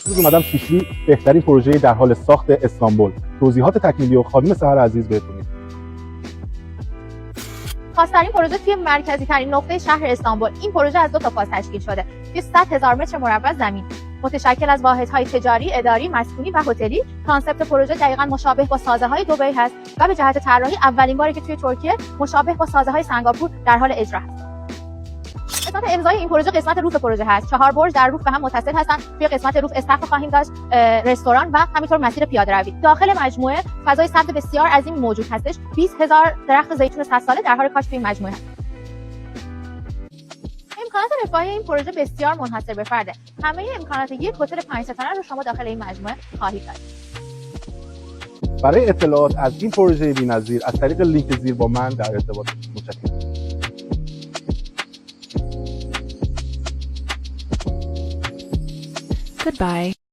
امروز اومدم شیشلی بهترین پروژه در حال ساخت استانبول. توضیحات تکمیلی و خانم سحر عزیز بهتون میدم. خاص‌ترین پروژه توی مرکزی ترین نقطه شهر استانبول. این پروژه از 2 تا فاز تشکیل شده. توی 100,000 متر مربع زمین متشکل از واحدهای تجاری، اداری، مسکونی و هتلی. کانسپت پروژه دقیقاً مشابه با سازه‌های دبی هست و به جهت طراحی اولین باری که توی ترکیه مشابه با سازه‌های سنگاپور در حال اجرا هست. قسمت امضای این پروژه قسمت روف پروژه هست. 4 برج در روف به هم متصل هستن. توی قسمت روف استخر خواهیم داشت، رستوران و همینطور مسیر پیاده‌روی. داخل مجموعه فضای سبز بسیار عظیم موجود هستش. 20,000 درخت زیتون 100 ساله در حال کاشت توی این مجموعه هست. امکانات رفاهی این پروژه بسیار منحصر به فرده. همه امکانات یک هتل 5 ستاره رو شما داخل این مجموعه خواهید داشت. برای اطلاعات از این پروژه بی‌نظیر از طریق لینک زیر با من در ارتباط متشکرم. Goodbye.